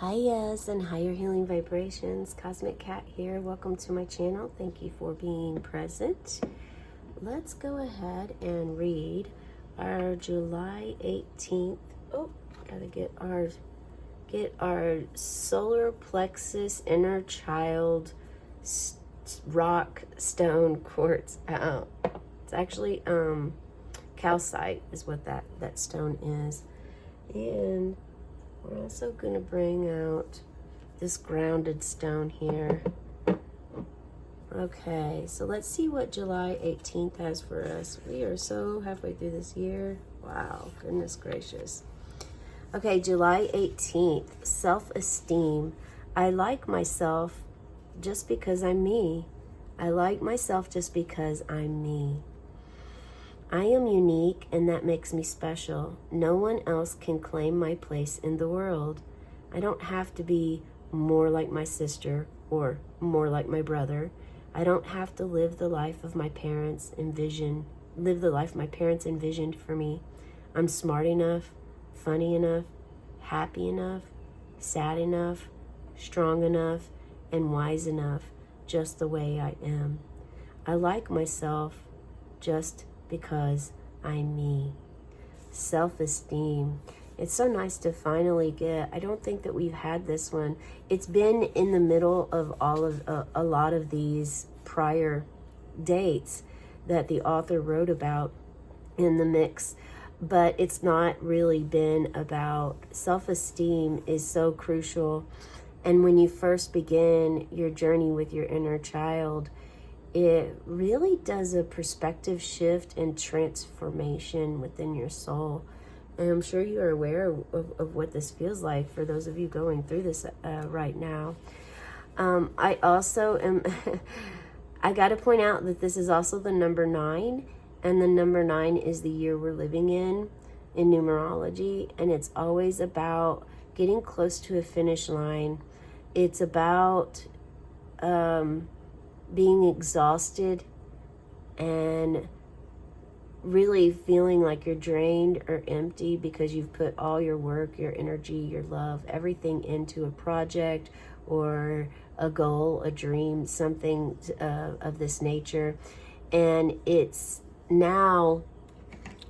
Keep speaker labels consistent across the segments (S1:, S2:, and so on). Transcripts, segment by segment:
S1: Hi, yes, and higher healing vibrations. Cosmic Cat here. Welcome to my channel. Thank you for being present. Let's go ahead and read our July 18th. Oh, gotta get our solar plexus inner child rock stone quartz out. It's actually calcite is what that stone is. And we're also going to bring out this grounded stone here. Okay, so let's see what July 18th has for us. We are so halfway through this year. Wow, goodness gracious. Okay, July 18th, self-esteem. I like myself just because I'm me. I like myself just because I'm me. I am unique, and that makes me special. No one else can claim my place in the world. I don't have to be more like my sister or more like my brother. I don't have to live the life my parents envisioned for me. I'm smart enough, funny enough, happy enough, sad enough, strong enough, and wise enough, just the way I am. I like myself just because I'm me. Self-esteem. It's so nice to finally get. I don't think that we've had this one. It's been in the middle of all of a lot of these prior dates that the author wrote about in the mix, but it's not really been about. Self-esteem is so crucial, and when you first begin your journey with your inner child, it really does a perspective shift and transformation within your soul. And I'm sure you are aware of what this feels like for those of you going through this right now. I also am, I got to point out that this is also the number 9, and the number 9 is the year we're living in numerology, and it's always about getting close to a finish line. It's about being exhausted and really feeling like you're drained or empty because you've put all your work, your energy, your love, everything into a project or a goal, a dream, something of this nature. And now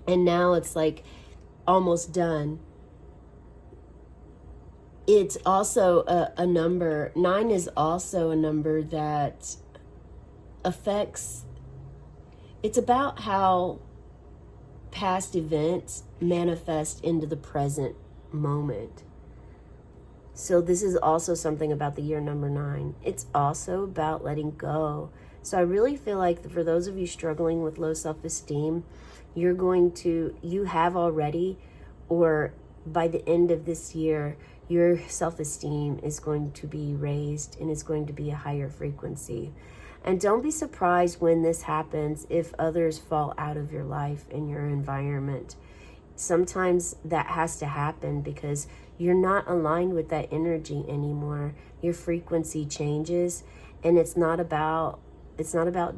S1: it's like almost done. It's also a number. 9 is also a number that affects, it's about how past events manifest into the present moment. So this is also something about the year number 9. It's also about letting go. So I really feel like for those of you struggling with low self-esteem, you have already, or by the end of this year, your self-esteem is going to be raised and it's going to be a higher frequency. And don't be surprised when this happens if others fall out of your life and your environment. Sometimes that has to happen because you're not aligned with that energy anymore. Your frequency changes, and it's not about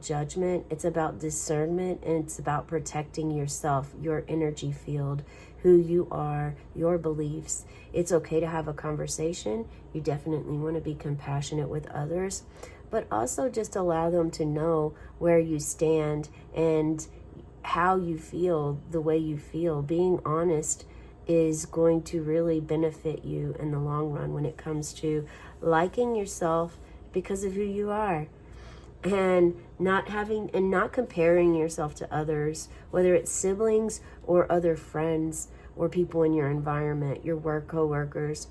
S1: judgment. It's about discernment, and it's about protecting yourself, your energy field, who you are, your beliefs. It's okay to have a conversation. You definitely want to be compassionate with others, but also just allow them to know where you stand and how you feel, the way you feel. Being honest is going to really benefit you in the long run when it comes to liking yourself because of who you are, and not comparing yourself to others, whether it's siblings or other friends or people in your environment, your work coworkers.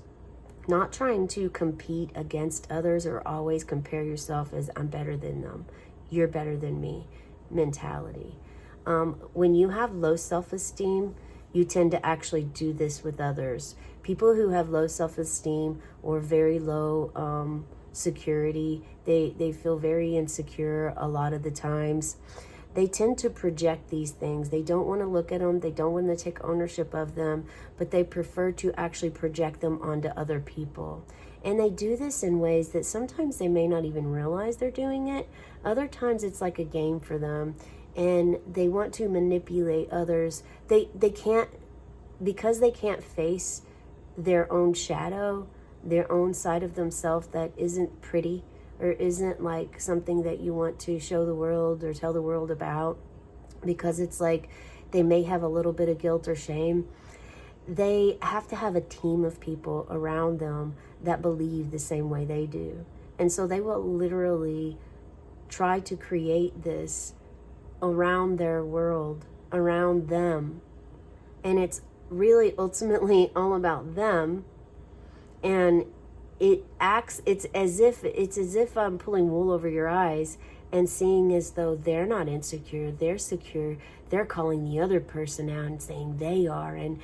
S1: Not trying to compete against others or always compare yourself as I'm better than them, you're better than me mentality. When you have low self-esteem, you tend to actually do this with others. People who have low self-esteem or very low security, they feel very insecure a lot of the times. They tend to project these things. They don't want to look at them. They don't want to take ownership of them, but they prefer to actually project them onto other people. And they do this in ways that sometimes they may not even realize they're doing it. Other times it's like a game for them, and they want to manipulate others. They can't, because they can't face their own shadow, their own side of themselves that isn't pretty or isn't like something that you want to show the world or tell the world about, because it's like they may have a little bit of guilt or shame. They have to have a team of people around them that believe the same way they do. And so they will literally try to create this around their world, around them. And it's really ultimately all about them. And it's as if I'm pulling wool over your eyes and seeing as though they're not insecure, they're secure. They're calling the other person out and saying they are. And,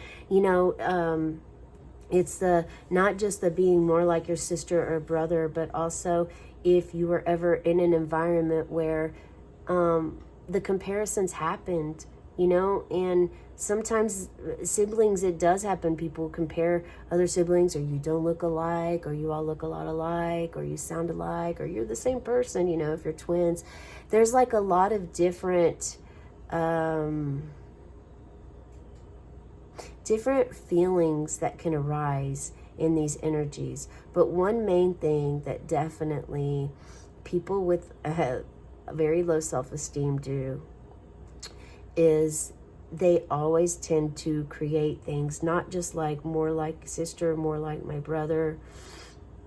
S1: it's the not just the being more like your sister or brother, but also if you were ever in an environment where the comparisons happened, and sometimes siblings, it does happen. People compare other siblings, or you don't look alike, or you all look a lot alike, or you sound alike, or you're the same person, if you're twins. There's like a lot of different feelings that can arise in these energies. But one main thing that definitely people with a very low self-esteem do is they always tend to create things, not just like more like sister, more like my brother,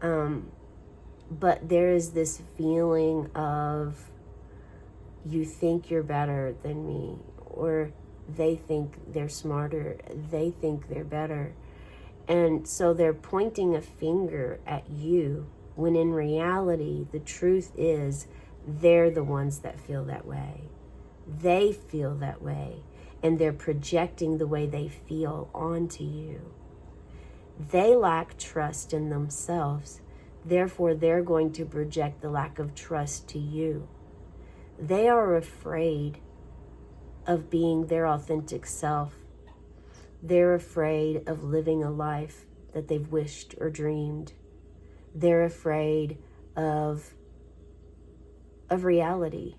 S1: but there is this feeling of you think you're better than me, or they think they're smarter, they think they're better. And so they're pointing a finger at you, when in reality, the truth is they're the ones that feel that way. They feel that way, and they're projecting the way they feel onto you. They lack trust in themselves, therefore they're going to project the lack of trust to you. They are afraid of being their authentic self. They're afraid of living a life that they've wished or dreamed. They're afraid of reality.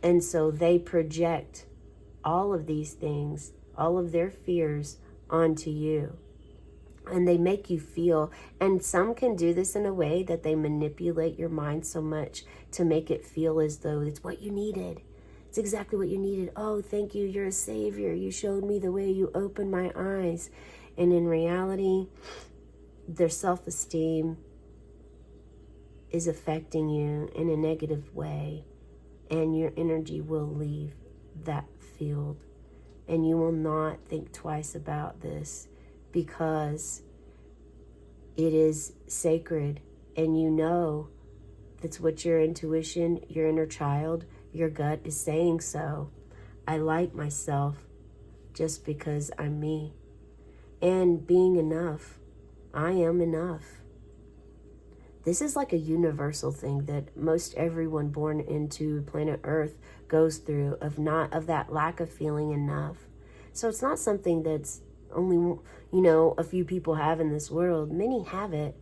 S1: And so they project all of these things, all of their fears onto you. And they make you feel, and some can do this in a way that they manipulate your mind so much to make it feel as though it's what you needed. It's exactly what you needed. Oh, thank you. You're a savior. You showed me the way. You opened my eyes. And in reality, their self-esteem is affecting you in a negative way. And your energy will leave that field. And you will not think twice about this, because it is sacred. And that's what your intuition, your inner child, your gut is saying. So I like myself just because I'm me. And being enough. I am enough. This is like a universal thing that most everyone born into planet Earth goes through, of that lack of feeling enough. So it's not something that's only, a few people have in this world. Many have it.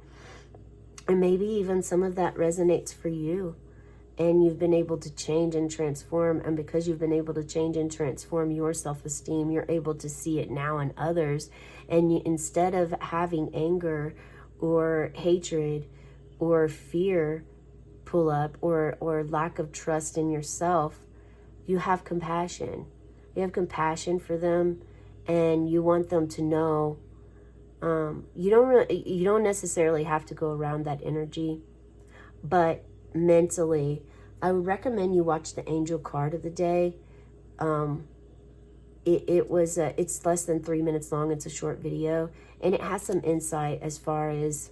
S1: And maybe even some of that resonates for you. And you've been able to change and transform. And because you've been able to change and transform your self-esteem, you're able to see it now in others. And instead of having anger or hatred or fear pull up, or lack of trust in yourself, you have compassion. You have compassion for them, and you want them to know. You don't necessarily have to go around that energy, but mentally, I would recommend you watch the angel card of the day. It's less than 3 minutes long. It's a short video, and it has some insight as far as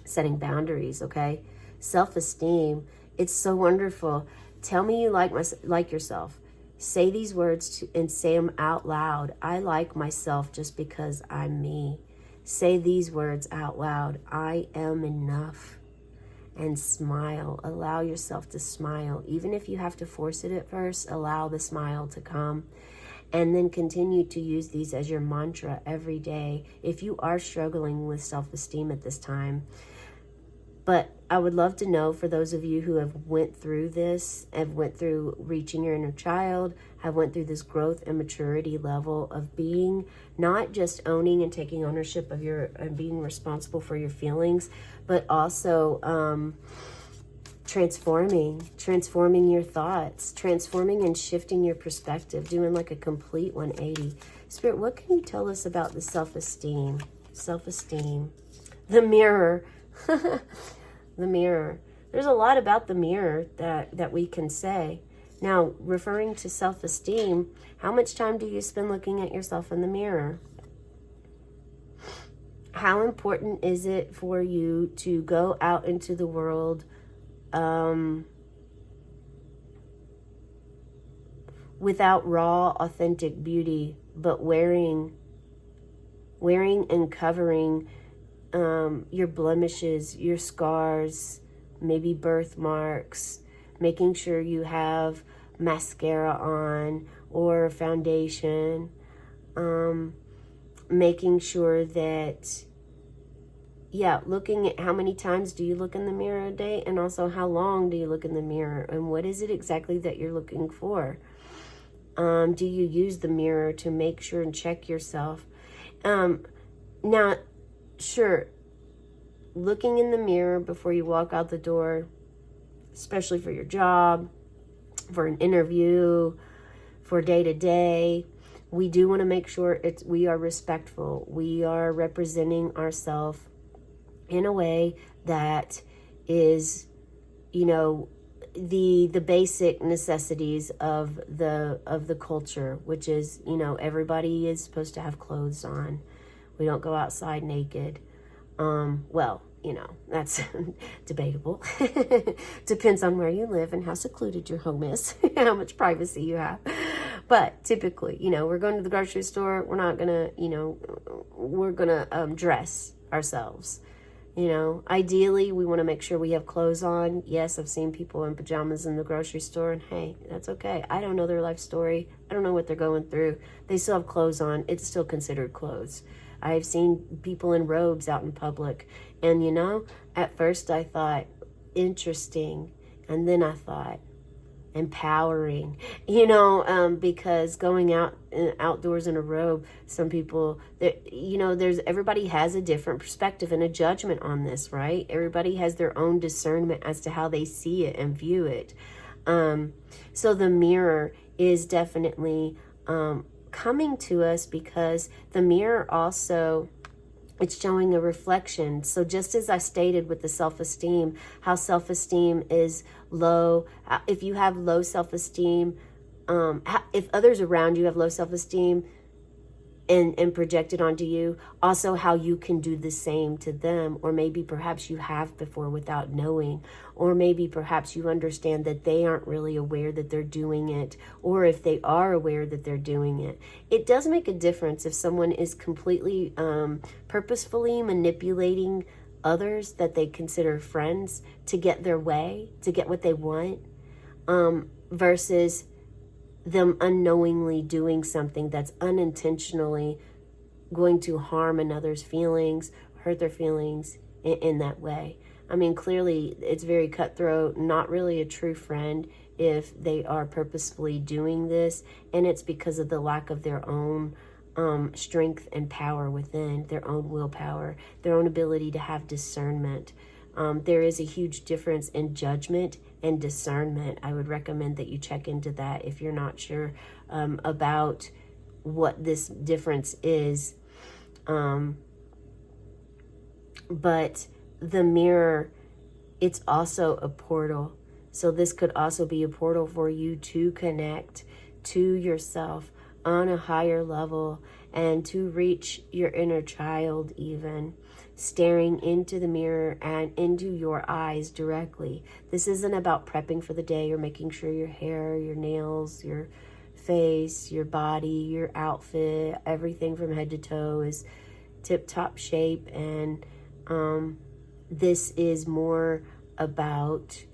S1: setting boundaries. Okay, self-esteem. It's so wonderful. Tell me you like yourself. Say these words and say them out loud. I like myself just because I'm me. Say these words out loud. I am enough. And smile. Allow yourself to smile. Even if you have to force it at first, allow the smile to come. And then continue to use these as your mantra every day if you are struggling with self-esteem at this time. But I would love to know, for those of you who have went through this, have went through reaching your inner child, have went through this growth and maturity level of being not just owning and taking ownership of your and being responsible for your feelings, but also transforming your thoughts, transforming and shifting your perspective, doing like a complete 180. Spirit, what can you tell us about the self-esteem? Self-esteem. The mirror. The mirror. There's a lot about the mirror that we can say. Now, referring to self-esteem, how much time do you spend looking at yourself in the mirror? How important is it for you to go out into the world without raw, authentic beauty, but wearing and covering your blemishes, your scars, maybe birthmarks, making sure you have mascara on or foundation, making sure that, looking at how many times do you look in the mirror a day, and also how long do you look in the mirror, and what is it exactly that you're looking for? Do you use the mirror to make sure and check yourself? Now, sure, looking in the mirror before you walk out the door, especially for your job, for an interview, for day to day, we do want to make sure we are respectful. We are representing ourselves in a way that is, the basic necessities of the culture, which is, everybody is supposed to have clothes on. We don't go outside naked. That's debatable. Depends on where you live and how secluded your home is, how much privacy you have. But typically, we're going to the grocery store. We're not gonna, we're gonna dress ourselves. Ideally, we want to make sure we have clothes on. Yes, I've seen people in pajamas in the grocery store, and hey, that's okay. I don't know their life story. I don't know what they're going through. They still have clothes on. It's still considered clothes. I've seen people in robes out in public, and at first I thought, interesting, and then I thought, empowering, because going outdoors in a robe, some people, everybody has a different perspective and a judgment on this, right? Everybody has their own discernment as to how they see it and view it. So the mirror is definitely coming to us, because the mirror also, it's showing a reflection. So just as I stated with the self-esteem, how self-esteem is low, if you have low self-esteem, if others around you have low self-esteem and projected onto you, also how you can do the same to them, or maybe perhaps you have before without knowing, or maybe perhaps you understand that they aren't really aware that they're doing it, or if they are aware that they're doing it. It does make a difference if someone is completely purposefully manipulating others that they consider friends to get their way, to get what they want, versus them unknowingly doing something that's unintentionally going to harm another's feelings, hurt their feelings in that way. I mean, clearly it's very cutthroat, not really a true friend if they are purposefully doing this, and it's because of the lack of their own strength and power within, their own willpower, their own ability to have discernment. There is a huge difference in judgment and discernment. I would recommend that you check into that if you're not sure about what this difference is. But the mirror, it's also a portal. So this could also be a portal for you to connect to yourself on a higher level and to reach your inner child, even staring into the mirror and into your eyes directly. This isn't about prepping for the day or making sure your hair, your nails, your face, your body, your outfit, everything from head to toe is tip-top shape. And this is more about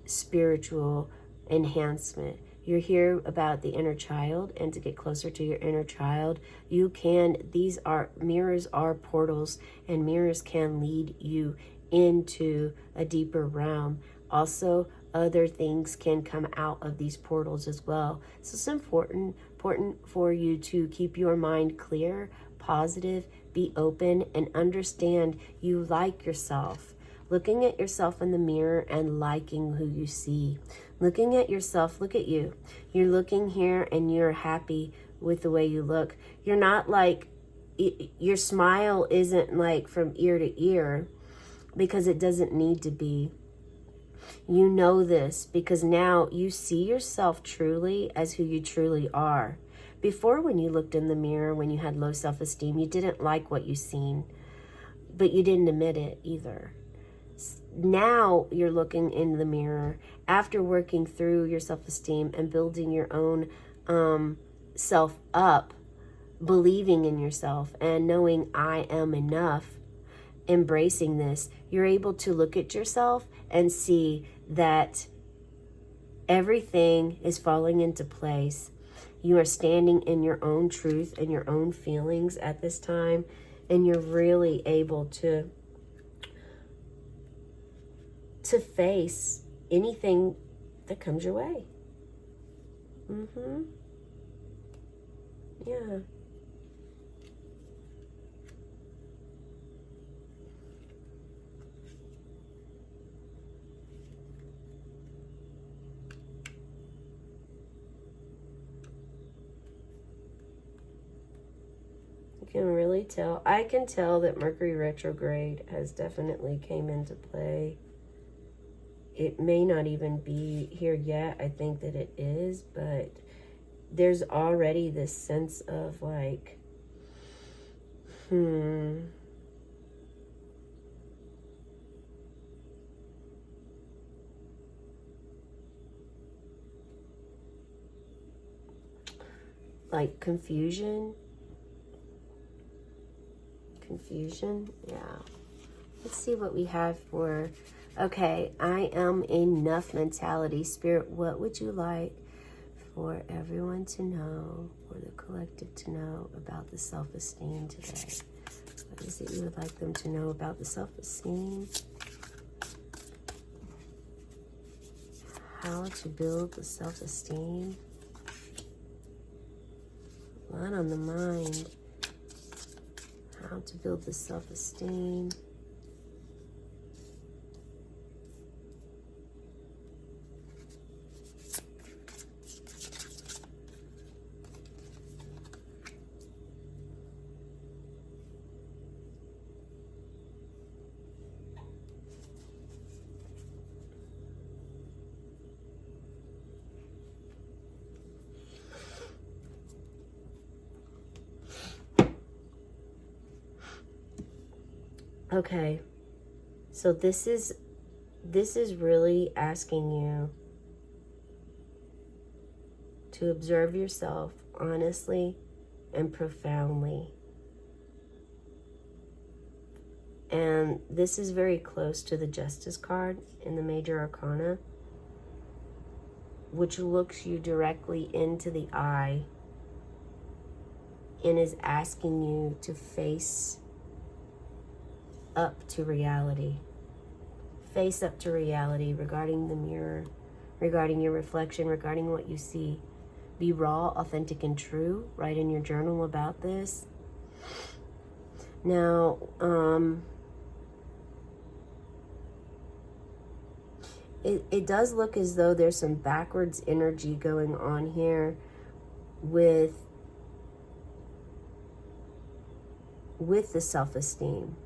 S1: spiritual enhancement. You're here about the inner child, and to get closer to your inner child, mirrors are portals, and mirrors can lead you into a deeper realm. Also, other things can come out of these portals as well. So it's important for you to keep your mind clear, positive, be open, and understand you like yourself. Looking at yourself in the mirror and liking who you see. Looking at yourself, look at you. You're looking here and you're happy with the way you look. You're not like, your smile isn't like from ear to ear, because it doesn't need to be. You know this because now you see yourself truly as who you truly are. Before, when you looked in the mirror, when you had low self-esteem, you didn't like what you seen, but you didn't admit it either. Now you're looking in the mirror after working through your self-esteem and building your own self up, believing in yourself and knowing I am enough, embracing this. You're able to look at yourself and see that everything is falling into place. You are standing in your own truth and your own feelings at this time, and you're really able to face anything that comes your way. Yeah. You can really tell. I can tell that Mercury retrograde has definitely came into play. It may not even be here yet. I think that it is, but there's already this sense of like, like confusion. Yeah. Let's see what we have for, okay, I am enough mentality. Spirit, what would you like for everyone to know, or the collective to know about the self-esteem today? What is it you would like them to know about the self-esteem? How to build the self-esteem? A lot on the mind. How to build the self-esteem. Okay, so this is really asking you to observe yourself honestly and profoundly. And this is very close to the Justice card in the Major Arcana, which looks you directly into the eye and is asking you to face up to reality. Face up to reality regarding the mirror, regarding your reflection, regarding what you see. Be raw, authentic, and true. Write in your journal about this. Now, it does look as though there's some backwards energy going on here with the self-esteem.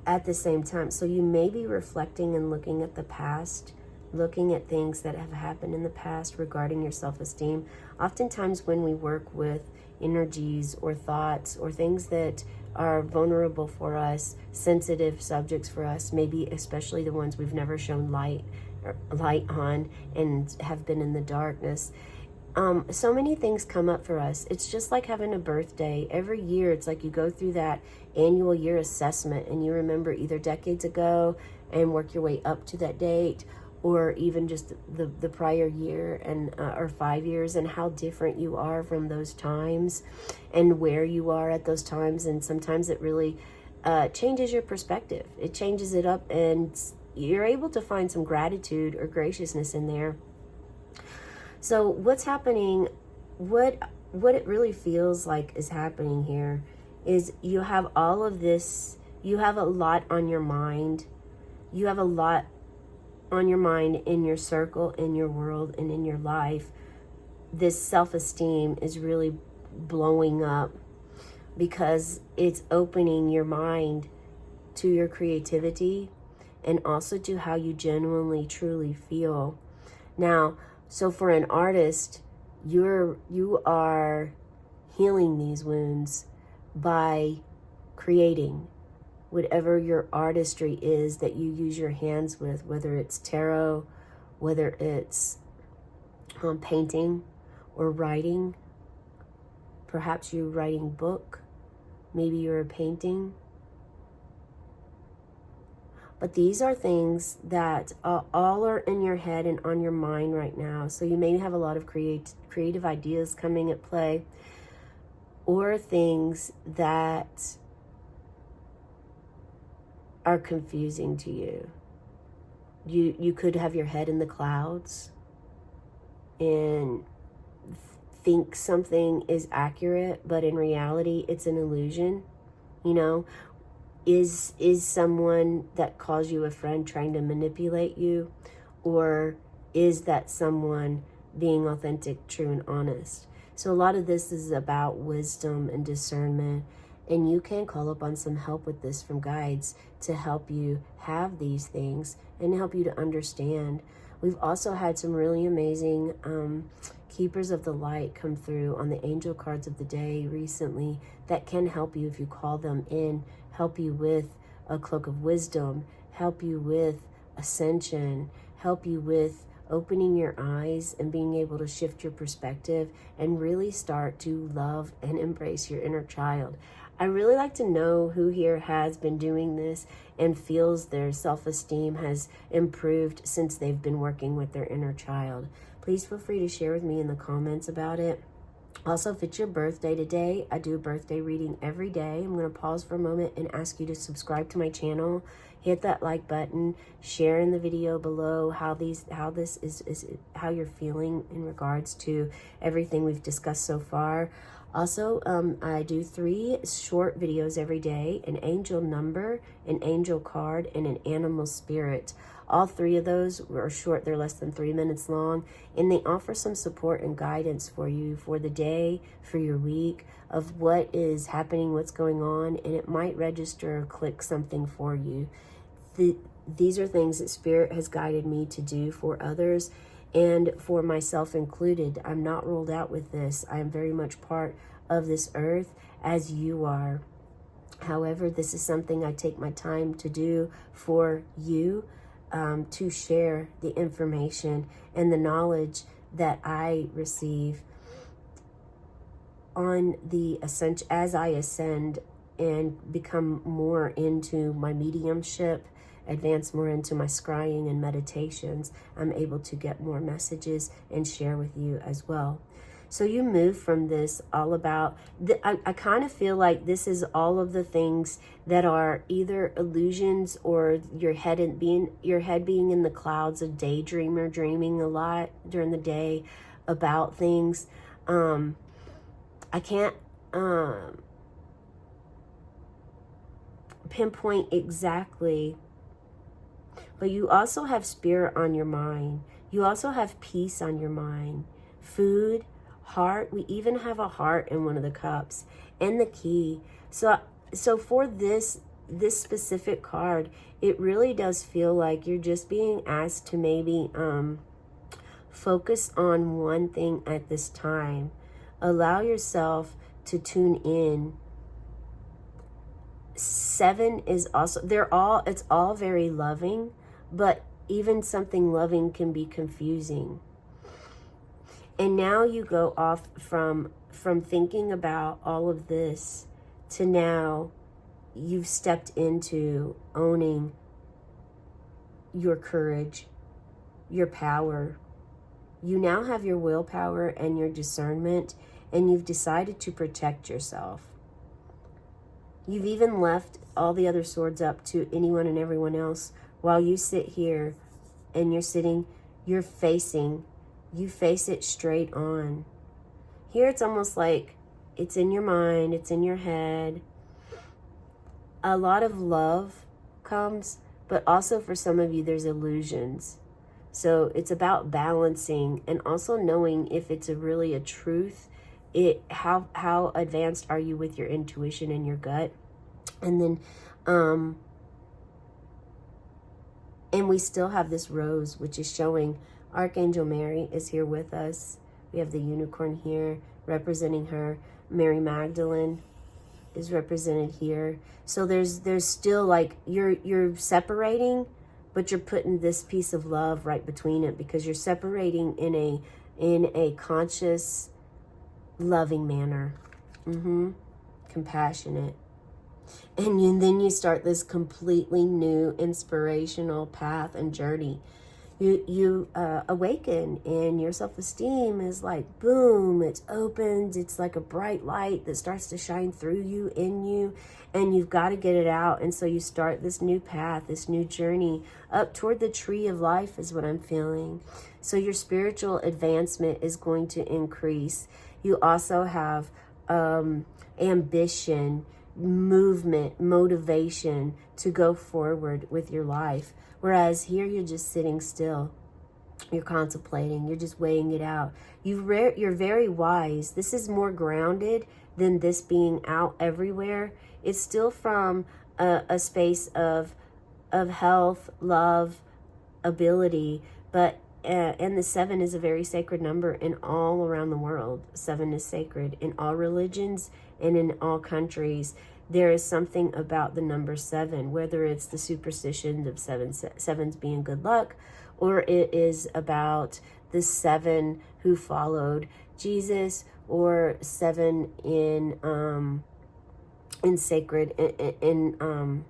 S1: At the same time, so you may be reflecting and looking at the past, looking at things that have happened in the past regarding your self-esteem. Oftentimes when we work with energies or thoughts or things that are vulnerable for us, sensitive subjects for us, maybe especially the ones we've never shown light on and have been in the darkness, so many things come up for us. It's just like having a birthday. Every year, it's like you go through that annual year assessment and you remember either decades ago and work your way up to that date, or even just the prior year and or 5 years, and how different you are from those times and where you are at those times. And sometimes it really changes your perspective. It changes it up, and you're able to find some gratitude or graciousness in there. So what's happening, what it really feels like is happening here is you have all of this, you have a lot on your mind. You have a lot on your mind, in your circle, in your world, and in your life. This self-esteem is really blowing up because it's opening your mind to your creativity and also to how you genuinely truly feel. Now, so for an artist, you are healing these wounds by creating whatever your artistry is that you use your hands with, whether it's tarot, whether it's painting or writing. Perhaps you're writing a book, maybe you're painting. But these are things that all are in your head and on your mind right now. So you may have a lot of creative ideas coming at play, or things that are confusing to you. You could have your head in the clouds and think something is accurate, but in reality it's an illusion. You know, is someone that calls you a friend trying to manipulate you, or is that someone being authentic, true, and honest? So a lot of this is about wisdom and discernment, and you can call upon some help with this from guides to help you have these things and help you to understand. We've also had some really amazing keepers of the light come through on the angel cards of the day recently that can help you if you call them in, help you with a cloak of wisdom, help you with ascension, help you with opening your eyes and being able to shift your perspective and really start to love and embrace your inner child. I really like to know who here has been doing this and feels their self-esteem has improved since they've been working with their inner child. Please feel free to share with me in the comments about it. Also, if it's your birthday today, I do a birthday reading every day. I'm going to pause for a moment and ask you to subscribe to my channel. Hit that like button, share in the video below how this is how you're feeling in regards to everything we've discussed so far. Also, I do 3 short videos every day: an angel number, an angel card, and an animal spirit. All 3 of those are short. They're less than 3 minutes long, and they offer some support and guidance for you for the day, for your week, of what is happening, what's going on, and it might register or click something for you. These are things that Spirit has guided me to do for others, and for myself included. I'm not ruled out with this. I am very much part of this earth as you are. However, this is something I take my time to do for you, to share the information and the knowledge that I receive on the ascension as I ascend and become more into my mediumship, advance more into my scrying and meditations. I'm able to get more messages and share with you as well. So you move from this all about, I kind of feel like this is all of the things that are either illusions or your head being in the clouds, a daydreamer, dreaming a lot during the day about things. I can't pinpoint exactly, but you also have spirit on your mind. You also have peace on your mind, food, heart. We even have a heart in one of the cups, and the key. So for this specific card, it really does feel like you're just being asked to maybe focus on one thing at this time. Allow yourself to tune in. 7 is also, it's all very loving, but even something loving can be confusing. And now you go off from thinking about all of this to now you've stepped into owning your courage, your power. You now have your willpower and your discernment, and you've decided to protect yourself. You've even left all the other swords up to anyone and everyone else while you sit here and you're sitting, you face it straight on. Here it's almost like it's in your mind, it's in your head. A lot of love comes, but also for some of you there's illusions. So it's about balancing and also knowing if it's really a truth. How advanced are you with your intuition and your gut? And then and we still have this rose, which is showing Archangel Mary is here with us. We have the unicorn here representing her. Mary Magdalene is represented here. So there's still like you're separating, but you're putting this piece of love right between it, because you're separating in a conscious, loving manner. Compassionate. And then you start this completely new inspirational path and journey. You awaken, and your self-esteem is like, boom, it's opened. It's like a bright light that starts to shine through you, in you, and you've got to get it out. And so you start this new path, this new journey up toward the tree of life is what I'm feeling. So your spiritual advancement is going to increase. You also have ambition, movement, motivation to go forward with your life. Whereas here you're just sitting still. You're contemplating. You're just weighing it out. You're very wise. This is more grounded than this being out everywhere. It's still from a space of health, love, ability, but and the 7 is a very sacred number in all around the world. 7 is sacred in all religions and in all countries. There is something about the number 7, whether it's the superstition of sevens being good luck, or it is about the 7 who followed Jesus, or 7 in sacred in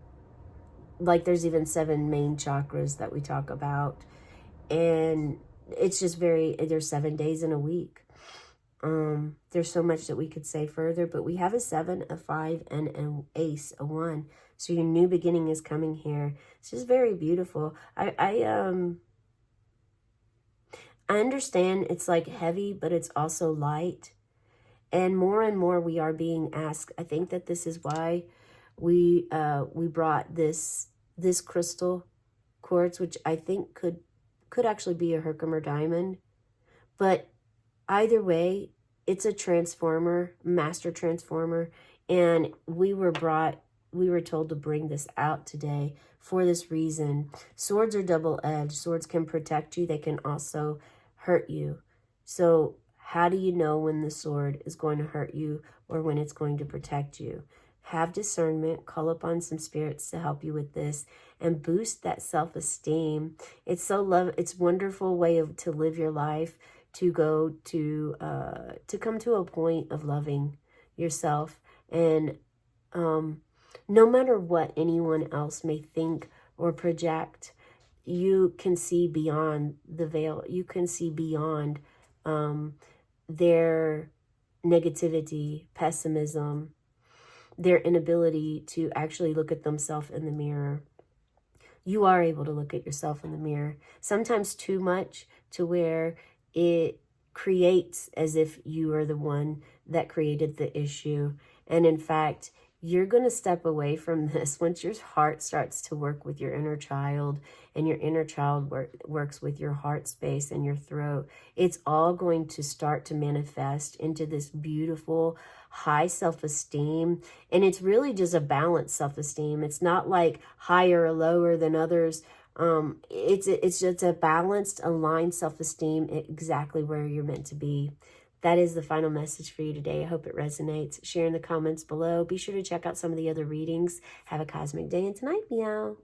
S1: like there's even 7 main chakras that we talk about. And it's just there's 7 days in a week. There's so much that we could say further, but we have a 7, a 5, and an ace, a 1. So your new beginning is coming here. It's just very beautiful. I understand it's like heavy, but it's also light. And more we are being asked. I think that this is why we brought this crystal quartz, which I think could actually be a Herkimer diamond. But either way, it's a transformer, master transformer. And we were told to bring this out today for this reason. Swords are double-edged. Swords can protect you. They can also hurt you. So how do you know when the sword is going to hurt you or when it's going to protect you? Have discernment, call upon some spirits to help you with this, and boost that self-esteem. It's it's a wonderful way to live your life, to go to come to a point of loving yourself. And no matter what anyone else may think or project, you can see beyond the veil. You can see beyond their negativity, pessimism, their inability to actually look at themselves in the mirror. You are able to look at yourself in the mirror, sometimes too much, to where it creates as if you are the one that created the issue. And in fact, you're going to step away from this once your heart starts to work with your inner child, and your inner child works with your heart space and your throat. It's all going to start to manifest into this beautiful high self-esteem. And it's really just a balanced self-esteem. It's not like higher or lower than others. It's just a balanced, aligned self-esteem, exactly where you're meant to be. That is the final message for you today. I hope it resonates. Share in the comments below. Be sure to check out some of the other readings. Have a cosmic day and tonight, meow.